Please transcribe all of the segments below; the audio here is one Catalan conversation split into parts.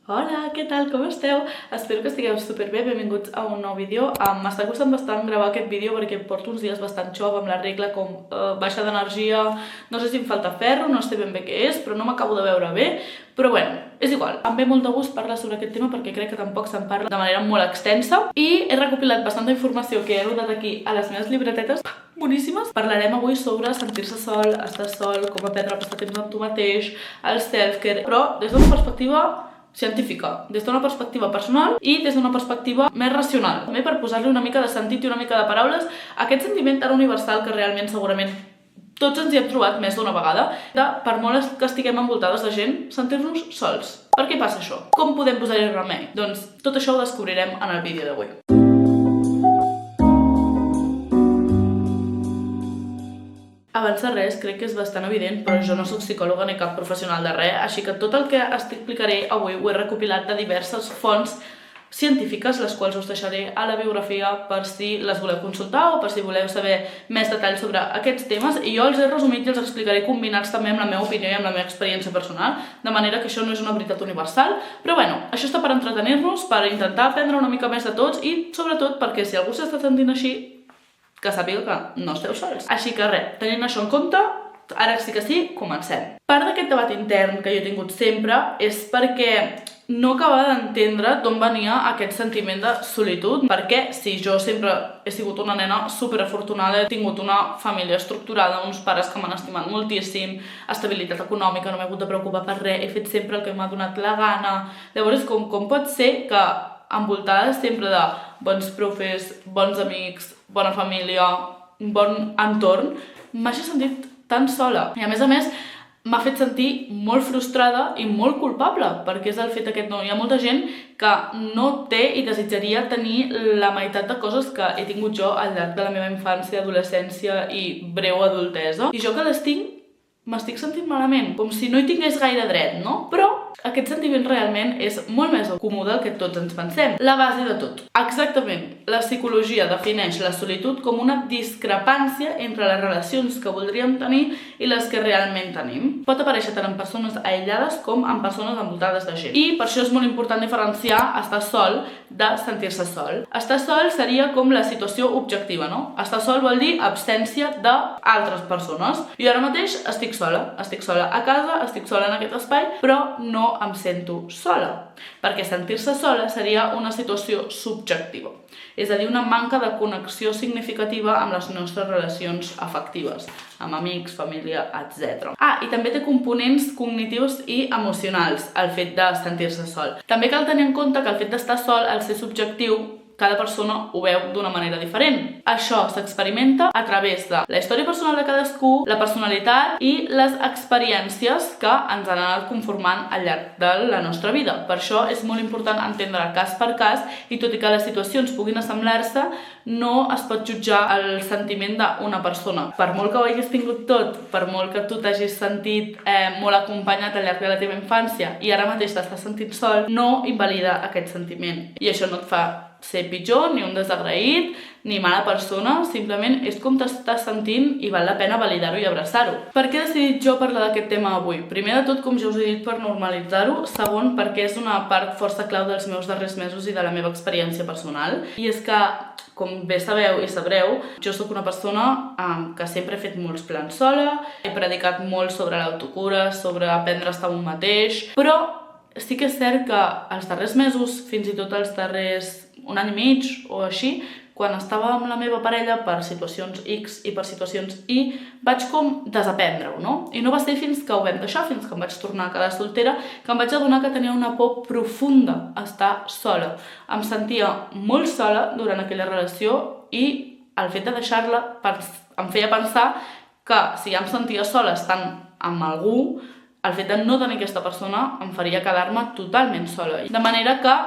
Hola, què tal? Com esteu? Espero que estigueu superbé, benvinguts a un nou vídeo. M'està costant bastant gravar aquest vídeo perquè porto uns dies bastant xop amb la regla, com baixa d'energia, no sé si em falta ferro, no sé ben bé què és, però no m'acabo de veure bé. Però bueno, és igual. Em ve molt de gust parlar sobre aquest tema perquè crec que tampoc se'n parla de manera molt extensa i he recopilat bastanta informació que he anotat aquí a les meves llibretetes boníssimes. Parlarem avui sobre sentir-se sol, estar sol, com aprendre a passar temps amb tu mateix, el self-care, però des d'una perspectiva científica, des d'una perspectiva personal i des d'una perspectiva més racional. També per posar-li una mica de sentit i una mica de paraules a aquest sentiment tan universal que realment segurament tots ens hi hem trobat més d'una vegada, de, per molt que estiguem envoltades de gent, sentir-nos sols. Per què passa això? Com podem posar-hi remei? Doncs tot això ho descobrirem en el vídeo d'avui. Abans de res, crec que és bastant evident, però jo no soc psicòloga ni cap professional de res, així que tot el que explicaré avui ho he recopilat de diverses fonts científiques, les quals us deixaré a la biografia per si les voleu consultar o per si voleu saber més detalls sobre aquests temes, i jo els he resumit i els explicaré combinats també amb la meva opinió i amb la meva experiència personal, de manera que això no és una veritat universal, però bueno, això està per entretenir-nos, per intentar aprendre una mica més de tots i sobretot perquè si algú s'està sentint així, que sàpiga que no esteu sols. Així que res, tenint això en compte, ara sí que sí, comencem. Part d'aquest debat intern que jo he tingut sempre és perquè no acabava d'entendre d'on venia aquest sentiment de solitud, perquè si jo sempre he sigut una nena superafortunada, he tingut una família estructurada, uns pares que m'han estimat moltíssim, estabilitat econòmica, no m'he hagut de preocupar per res, he fet sempre el que m'ha donat la gana. Llavors, com pot ser que envoltada sempre de bons profes, bons amics, bona família, un bon entorn, m'hagi sentit tan sola. I a més, m'ha fet sentir molt frustrada i molt culpable, perquè és el fet aquest, no? Hi ha molta gent que no té i desitjaria tenir la meitat de coses que he tingut jo al llarg de la meva infància, adolescència i breu adultesa. I jo que les tinc, m'estic sentint malament, com si no hi tingués gaire dret, no? Però aquest sentiment realment és molt més comú del que tots ens pensem. La base de tot. Exactament, la psicologia defineix la solitud com una discrepància entre les relacions que voldríem tenir i les que realment tenim. Pot aparèixer tant en persones aïllades com en persones envoltades de gent. I per això és molt important diferenciar estar sol de sentir-se sol. Estar sol seria com la situació objectiva, no? Estar sol vol dir absència d'altres persones. Jo ara mateix estic sola a casa, estic sola en aquest espai, però no em sento sola, perquè sentir-se sola seria una situació subjectiva, és a dir, una manca de connexió significativa amb les nostres relacions afectives, amb amics, família, etc. I també té components cognitius i emocionals, el fet de sentir-se sol. També cal tenir en compte que el fet d'estar sol, al ser subjectiu, cada persona ho veu d'una manera diferent. Això s'experimenta a través de la història personal de cadascú, la personalitat i les experiències que ens han anat conformant al llarg de la nostra vida. Per això és molt important entendre cas per cas i tot i que les situacions puguin assemblar-se, no es pot jutjar el sentiment d'una persona. Per molt que ho hagis tingut tot, per molt que tu t'hagis sentit molt acompanyat al llarg de la teva infància i ara mateix t'estàs sentint sol, no invalida aquest sentiment. I això no et fa ser pitjor, ni un desagraït, ni mala persona, simplement és com t'estàs sentint i val la pena validar-ho i abraçar-ho. Per què he decidit jo parlar d'aquest tema avui? Primer de tot, com ja us he dit, per normalitzar-ho. Segon, perquè és una part força clau dels meus darrers mesos i de la meva experiència personal. I és que, com bé sabeu i sabreu, jo sóc una persona que sempre he fet molts plans sola, he predicat molt sobre l'autocura, sobre aprendre a estar amb un mateix, però sí que és cert que els darrers mesos, fins i tot els darrers un any i mig o així, quan estava amb la meva parella per situacions X i per situacions Y, vaig com desaprendre-ho, no? I no va ser fins que ho vam deixar, fins que em vaig tornar a quedar soltera, que em vaig adonar que tenia una por profunda a estar sola. Em sentia molt sola durant aquella relació i el fet de deixar-la em feia pensar que si ja em sentia sola estant amb algú, el fet de no tenir aquesta persona em faria quedar-me totalment sola. De manera que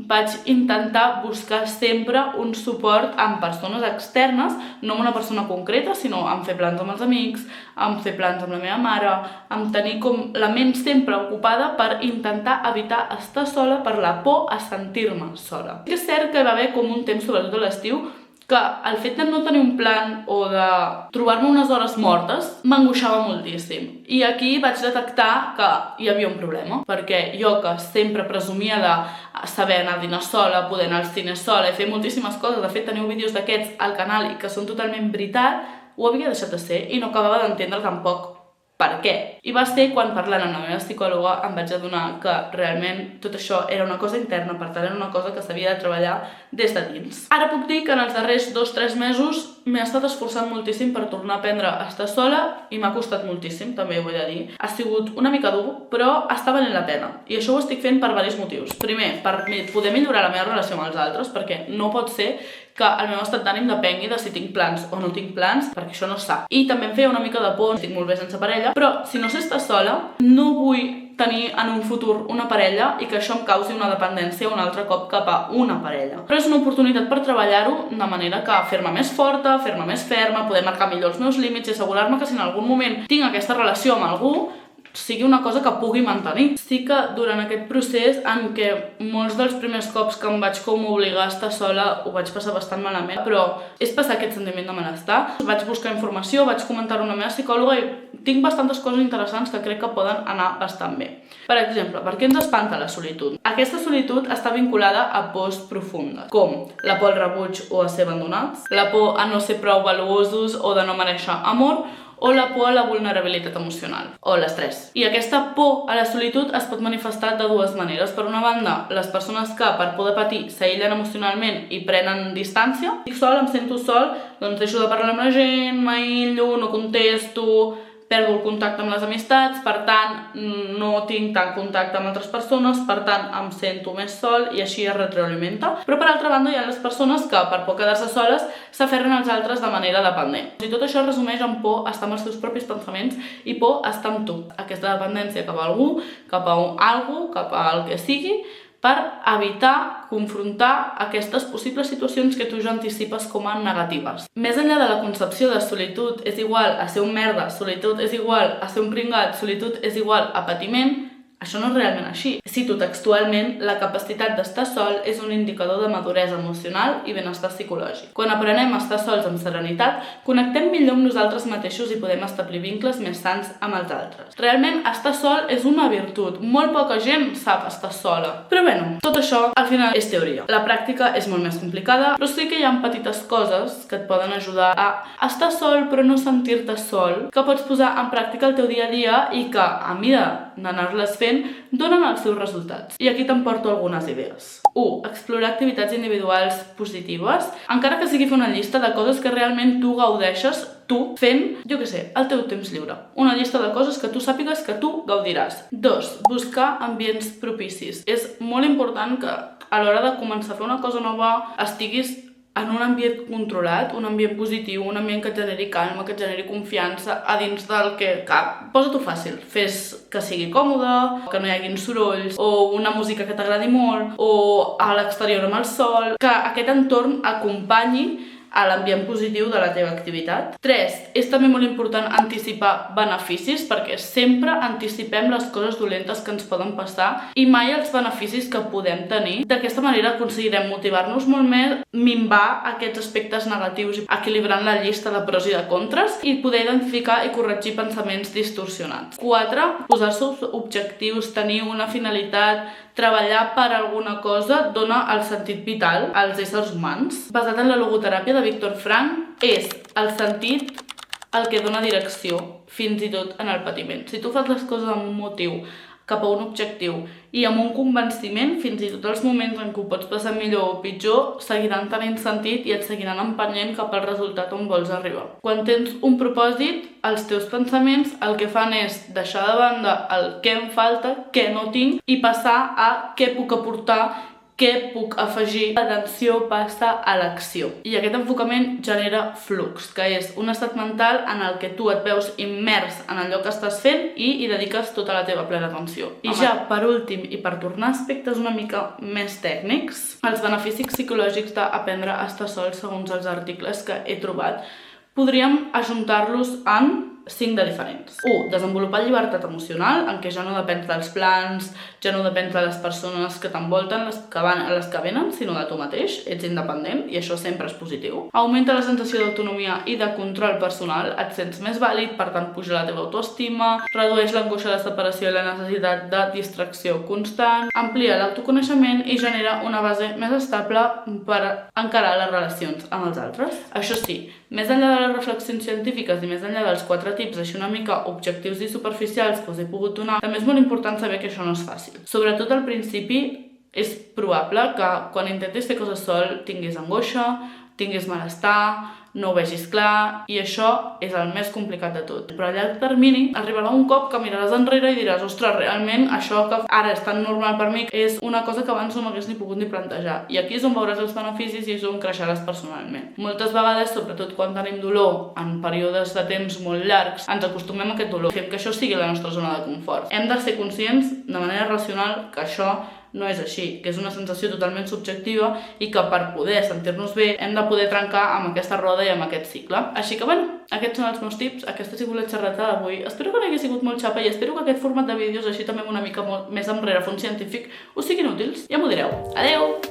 vaig intentar buscar sempre un suport amb persones externes, no amb una persona concreta, sinó en fer plans amb els amics, en fer plans amb la meva mare, en tenir com la ment sempre ocupada per intentar evitar estar sola per la por a sentir-me sola. És cert que hi va haver com un temps, sobretot a l'estiu, que el fet de no tenir un plan o de trobar-me unes hores mortes m'angoixava moltíssim. I aquí vaig detectar que hi havia un problema, perquè jo, que sempre presumia de saber anar a dinar sola, poder anar al cine sola i fer moltíssimes coses, de fet teniu vídeos d'aquests al canal i que són totalment veritat, ho havia deixat de ser i no acabava d'entendre tampoc per què. I va ser quan, parlant amb la meva psicòloga, em vaig adonar que realment tot això era una cosa interna, per tant era una cosa que s'havia de treballar des de dins. Ara puc dir que en els darrers 2-3 mesos m'he estat esforçant moltíssim per tornar a aprendre a estar sola i m'ha costat moltíssim, també ho he de dir. Ha sigut una mica dur, però està valent la pena. I això ho estic fent per diversos motius. Primer, per poder millorar la meva relació amb els altres, perquè no pot ser que el meu estat d'ànim depengui de si tinc plans o no tinc plans, perquè això no és sa. I també em feia una mica de por, estic molt bé sense parella, però si no sé estar sola, no vull tenir en un futur una parella i que això em causi una dependència un altre cop cap a una parella. Però és una oportunitat per treballar-ho de manera que fer-me més forta, fer-me més ferma, poder marcar millor els meus límits i assegurar-me que si en algun moment tinc aquesta relació amb algú, sigui una cosa que pugui mantenir. Sí que durant aquest procés en què molts dels primers cops que em vaig com obligar a estar sola ho vaig passar bastant malament, però és passar aquest sentiment de malestar. Vaig buscar informació, vaig comentar-ho amb la meva psicòloga i tinc bastantes coses interessants que crec que poden anar bastant bé. Per exemple, per què ens espanta la solitud? Aquesta solitud està vinculada a pors profundes, com la por al rebuig o a ser abandonats, la por a no ser prou valuosos o de no mereixer amor, o la por a la vulnerabilitat emocional, o l'estrès. I aquesta por a la solitud es pot manifestar de dues maneres. Per una banda, les persones que, per por de patir, s'aïllen emocionalment i prenen distància. Estic sol, em sento sol, doncs deixo de parlar amb la gent, m'aïllo, no contesto, perdo el contacte amb les amistats, per tant, no tinc tant contacte amb altres persones, per tant, em sento més sol i així es retroalimenta. Però per altra banda, hi ha les persones que, per por quedar-se soles, s'aferren als altres de manera dependent. I tot això es resumeix en por a estar amb els teus propis pensaments i por a estar amb tu. Aquesta dependència cap a algú, cap a algú, cap a el que sigui, per evitar confrontar aquestes possibles situacions que tu ja anticipes com a negatives. Més enllà de la concepció de solitud és igual a ser un merda, solitud és igual a ser un pringat, solitud és igual a patiment, això no és realment així. Cito textualment, la capacitat d'estar sol és un indicador de maduresa emocional i benestar psicològic. Quan aprenem a estar sols amb serenitat, connectem millor amb nosaltres mateixos i podem establir vincles més sants amb els altres. Realment, estar sol és una virtut. Molt poca gent sap estar sola. Però bueno, tot això al final és teoria. La pràctica és molt més complicada, però sí que hi ha petites coses que et poden ajudar a estar sol però no sentir-te sol, que pots posar en pràctica el teu dia a dia i que, a mida d'anar-les fent, donen els seus resultats. I aquí t'emporto algunes idees. 1. Explorar activitats individuals positives, encara que sigui fer una llista de coses que realment tu gaudeixes, tu fent, jo què sé, el teu temps lliure. Una llista de coses que tu sàpigues que tu gaudiràs. 2. Buscar ambients propicis. És molt important que a l'hora de començar a fer una cosa nova estiguis en un ambient controlat, un ambient positiu, un ambient que et generi calma, que et generi confiança a dins del que cap. Posa-t'ho fàcil, fes que sigui còmode, que no hi hagin sorolls, o una música que t'agradi molt, o a l'exterior amb el sol, que aquest entorn acompanyi a l'ambient positiu de la teva activitat. 3. És també molt important anticipar beneficis, perquè sempre anticipem les coses dolentes que ens poden passar i mai els beneficis que podem tenir. D'aquesta manera aconseguirem motivar-nos molt més, minvar aquests aspectes negatius, equilibrant la llista de pros i de contres i poder identificar i corregir pensaments distorsionats. 4. Posar-se objectius, tenir una finalitat, treballar per alguna cosa dona el sentit vital als éssers humans. Basat en la logoteràpia de Viktor Frankl, és el sentit el que dona direcció, fins i tot en el patiment. Si tu fas les coses amb un motiu, cap a un objectiu i amb un convenciment, fins i tot els moments en què ho pots passar millor o pitjor seguiran tenint sentit i et seguiran empenyent cap al resultat on vols arribar. Quan tens un propòsit, els teus pensaments el que fan és deixar de banda el què em falta, què no tinc i passar a què puc aportar, què puc afegir. L'atenció passa a l'acció. I aquest enfocament genera flux, que és un estat mental en el que tu et veus immers en allò que estàs fent i hi dediques tota la teva plena atenció. I ja, per últim, i per tornar a aspectes una mica més tècnics, els beneficis psicològics d'aprendre a estar sol segons els articles que he trobat, podríem ajuntar-los en 5 de diferents. 1. Desenvolupar llibertat emocional, en què ja no depens dels plans, ja no depens de les persones que t'envolten, les que venen, sinó de tu mateix, ets independent i això sempre és positiu. Augmenta la sensació d'autonomia i de control personal, et sents més vàlid, per tant puja la teva autoestima, redueix l'angoixa de separació i la necessitat de distracció constant, amplia l'autoconeixement i genera una base més estable per encarar les relacions amb els altres. Això sí, més enllà de les reflexions científiques i més enllà dels 4 tips així una mica objectius i superficials que us he pogut donar, també és molt important saber que això no és fàcil. Sobretot al principi és probable que quan intentis fer coses sol tinguis angoixa, tinguis malestar, no ho vegis clar, i això és el més complicat de tot. Però a llarg termini arribarà un cop que miraràs enrere i diràs, ostres, realment això que ara és tan normal per mi és una cosa que abans no m'hagués ni pogut ni plantejar. I aquí és on veuràs els beneficis i és on creixeràs personalment. Moltes vegades, sobretot quan tenim dolor en períodes de temps molt llargs, ens acostumem a aquest dolor. Fem que això sigui la nostra zona de confort. Hem de ser conscients de manera racional que això no és així, que és una sensació totalment subjectiva i que per poder sentir-nos bé hem de poder trencar amb aquesta roda i amb aquest cicle. Així que bueno, aquests són els meus tips, aquesta ha sigut la xerrata d'avui. Espero que no hagi sigut molt xapa i espero que aquest format de vídeos, així també una mica més amb rerefons científic, us siguin útils. Ja m'ho direu. Adeu!